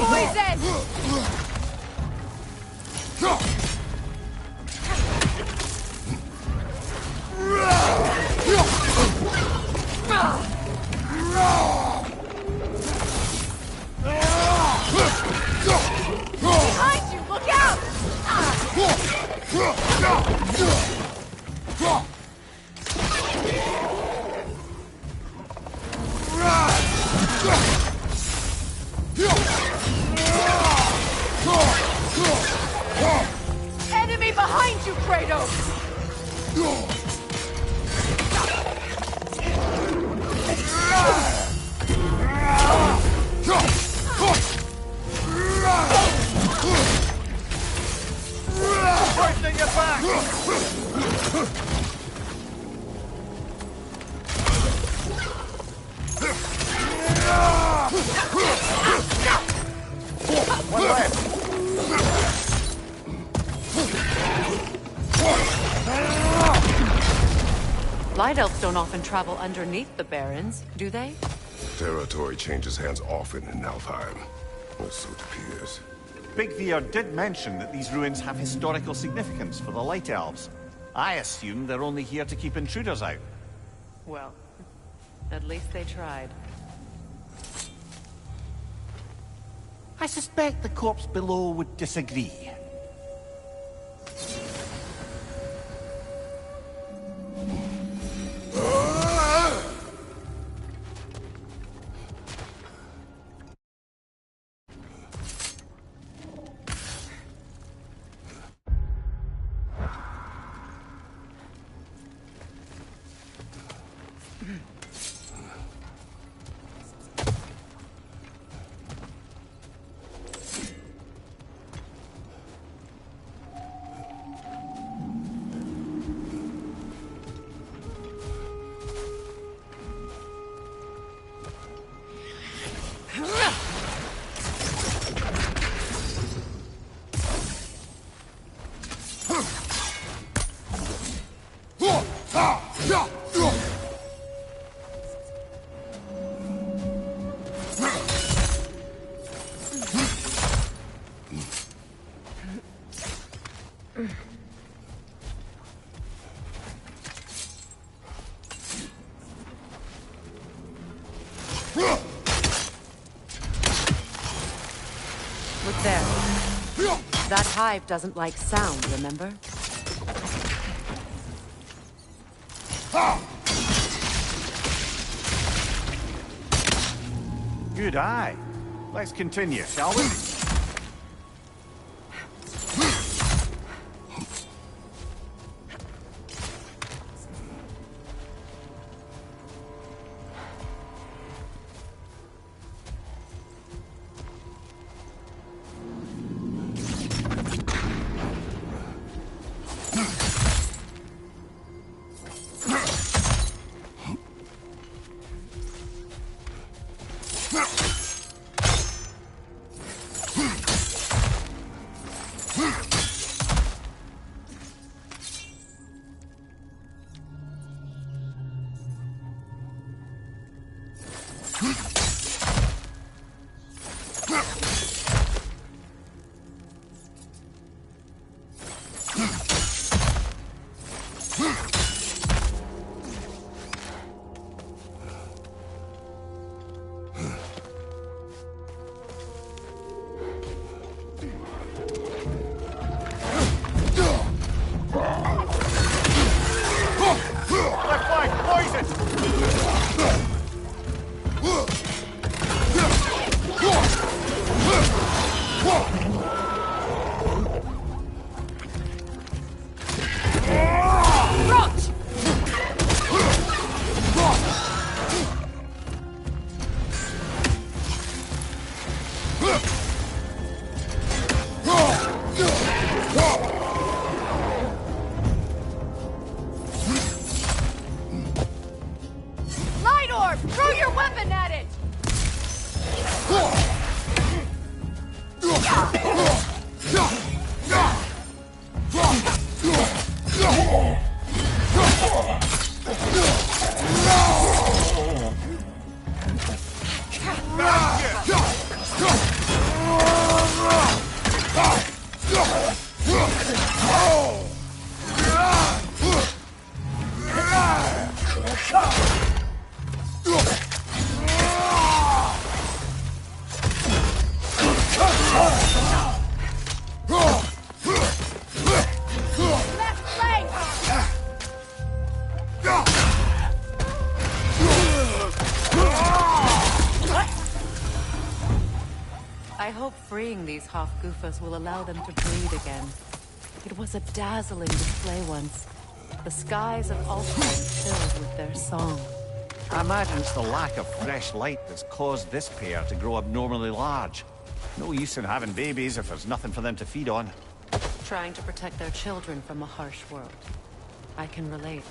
Poison! Behind you! Look out! Enemy behind you, Kratos! Bursting your back! One left. Light elves don't often travel underneath the barons, do they? Territory changes hands often in Alfheim. Or so it appears. Big Veer did mention that these ruins have historical significance for the Light Elves. I assume they're only here to keep intruders out. Well, at least they tried. I suspect the corpse below would disagree. Look there. That hive doesn't like sound, remember? Good eye. Let's continue, shall we? I hope freeing these Hofgufas will allow them to breathe again. It was a dazzling display once. The skies of Alfheim filled with their song. I imagine it's the lack of fresh light that's caused this pair to grow abnormally large. No use in having babies if there's nothing for them to feed on. Trying to protect their children from a harsh world. I can relate.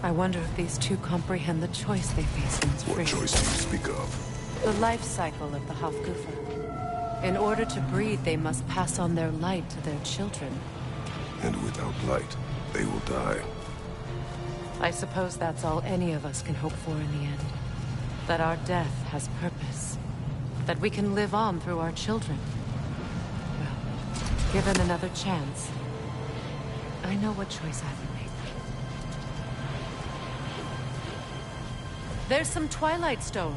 I wonder if these two comprehend the choice they face once free. What choice do you speak of? The life cycle of the Hofgufa. In order to breed, they must pass on their light to their children. And without light, they will die. I suppose that's all any of us can hope for in the end. That our death has purpose. That we can live on through our children. Well, given another chance, I know what choice I would make. There's some Twilight Stone.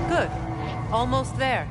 Good. Almost there.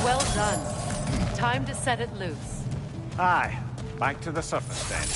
Well done. Time to set it loose. Aye, back to the surface then.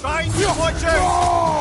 Find you, watch out!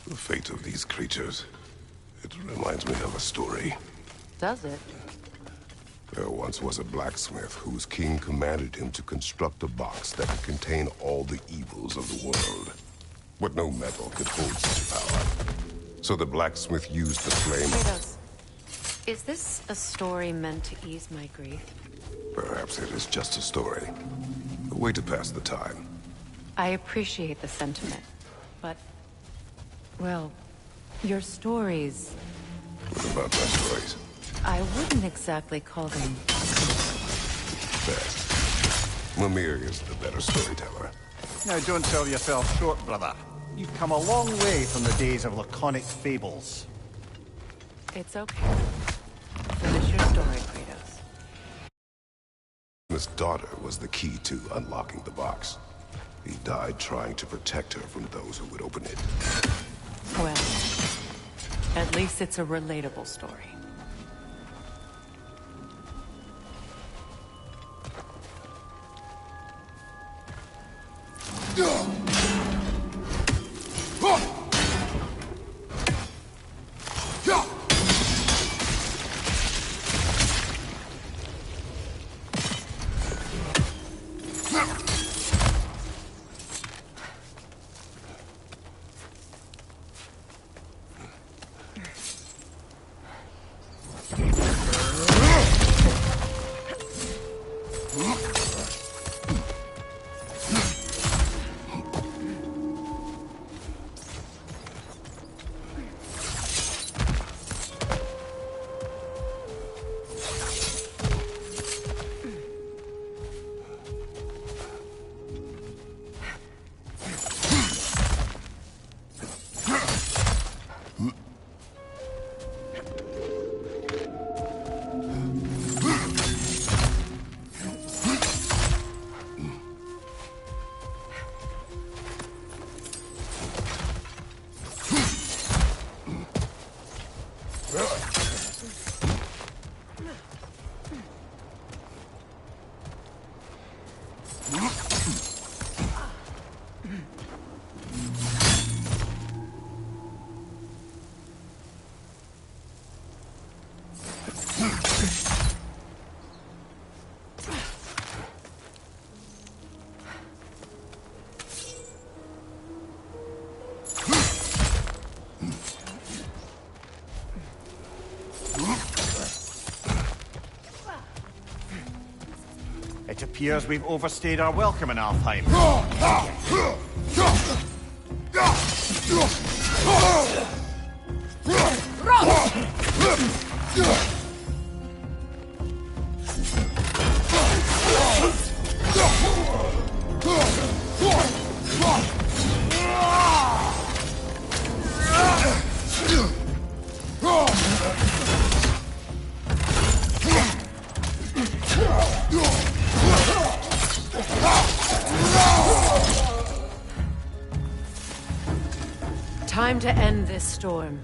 The fate of these creatures. It reminds me of a story. Does it? There once was a blacksmith whose king commanded him to construct a box that could contain all the evils of the world. But no metal could hold such power. So the blacksmith used the flame... Kratos, is this a story meant to ease my grief? Perhaps it is just a story. A way to pass the time. I appreciate the sentiment, but... well, your stories... What about my stories? I wouldn't exactly call them... Best. Mimir is the better storyteller. Now don't sell yourself short, brother. You've come a long way from the days of laconic fables. It's okay. Finish your story, Kratos. His daughter was the key to unlocking the box. He died trying to protect her from those who would open it. Well, at least it's a relatable story. It appears we've overstayed our welcome in Alfheim. Time to end this storm.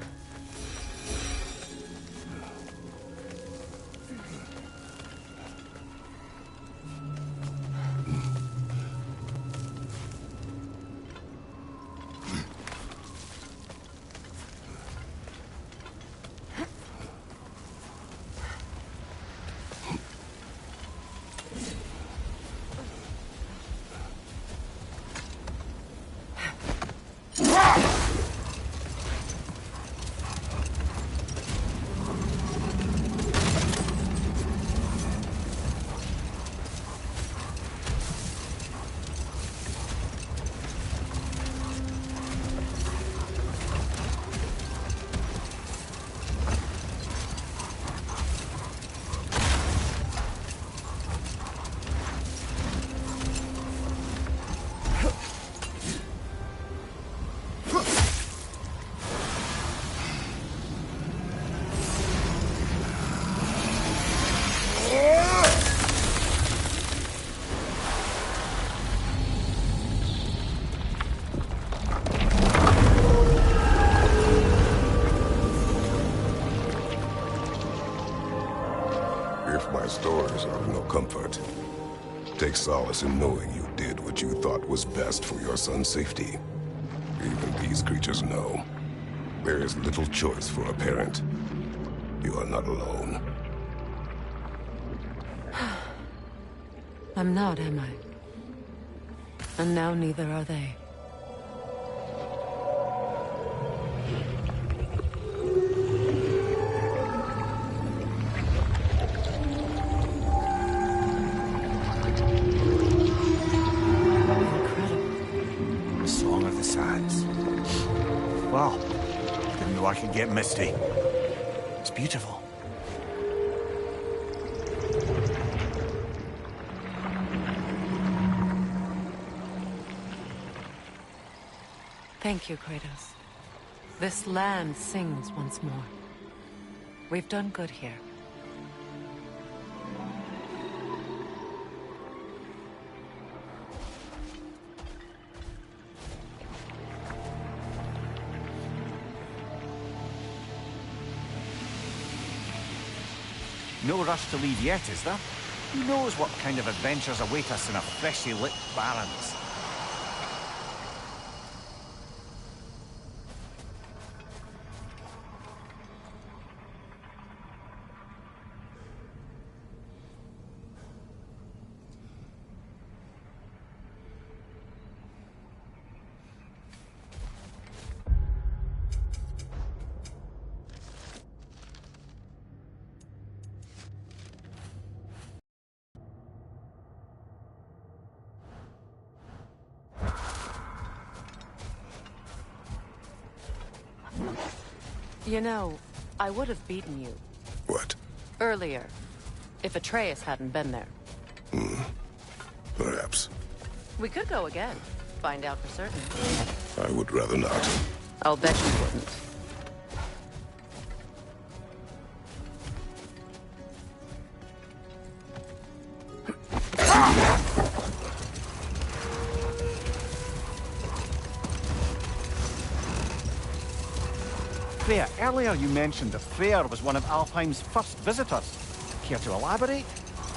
If my stories are of no comfort, take solace in knowing you did what you thought was best for your son's safety. Even these creatures know There is little choice for a parent. You are not alone. I'm not, am I? And now neither are they. The Song of the Sands. Wow. Didn't know I could get misty. It's beautiful. Thank you, Kratos. This land sings once more. We've done good here. No rush to leave yet, is there? Who knows what kind of adventures await us in our freshly lit barrens? You know, I would have beaten you. What? Earlier, if Atreus hadn't been there. Perhaps. We could go again. Find out for certain. I would rather not. I'll bet you wouldn't. Freya, earlier you mentioned that Freyr was one of Alfheim's first visitors. Care to elaborate?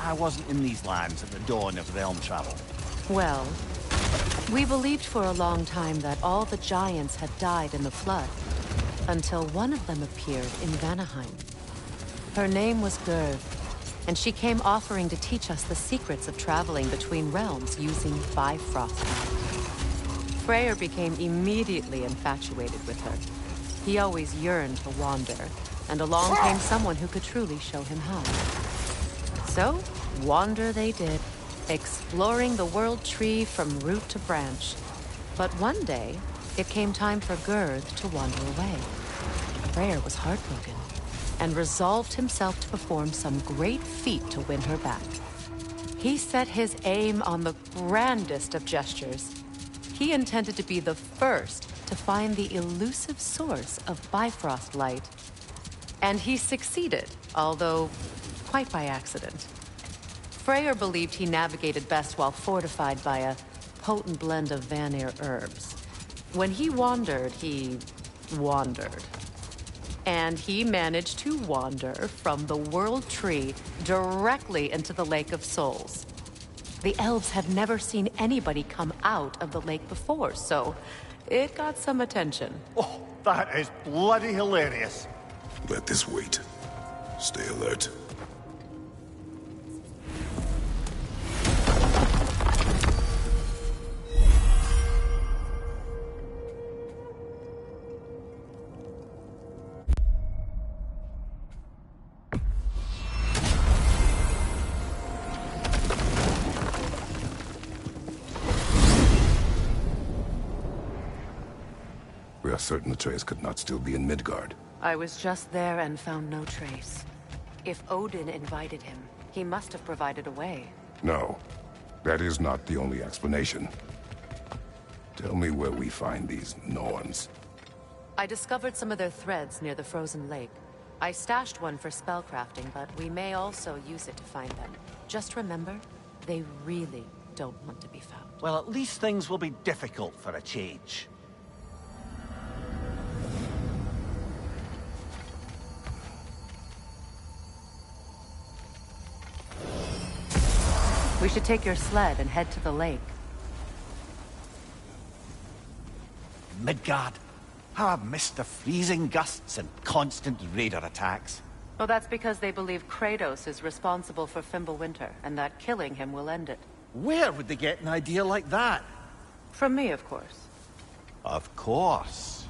I wasn't in these lands at the dawn of realm travel. Well, we believed for a long time that all the giants had died in the flood, until one of them appeared in Vanaheim. Her name was Gerd, and she came offering to teach us the secrets of traveling between realms using Bifrost. Freyr became immediately infatuated with her. He always yearned to wander, and along came someone who could truly show him how. So, wander they did, exploring the world tree from root to branch. But one day, it came time for Gerd to wander away. Freyr was heartbroken, and resolved himself to perform some great feat to win her back. He set his aim on the grandest of gestures. He intended to be the first to find the elusive source of Bifrost light. And he succeeded, although quite by accident. Freyr believed he navigated best while fortified by a potent blend of Vanir herbs. When he wandered, he wandered. And he managed to wander from the World Tree directly into the Lake of Souls. The elves had never seen anybody come out of the lake before, so it got some attention. Oh, that is bloody hilarious. Let this wait. Stay alert. We are certain Atreus could not still be in Midgard. I was just there and found no trace. If Odin invited him, he must have provided a way. No, that is not the only explanation. Tell me where we find these Norns. I discovered some of their threads near the frozen lake. I stashed one for spellcrafting, but we may also use it to find them. Just remember, they really don't want to be found. Well, at least things will be difficult for a change. We should take your sled and head to the lake. Midgard? How I've missed the freezing gusts and constant raider attacks. Well, that's because they believe Kratos is responsible for Fimbulwinter, and that killing him will end it. Where would they get an idea like that? From me, of course. Of course.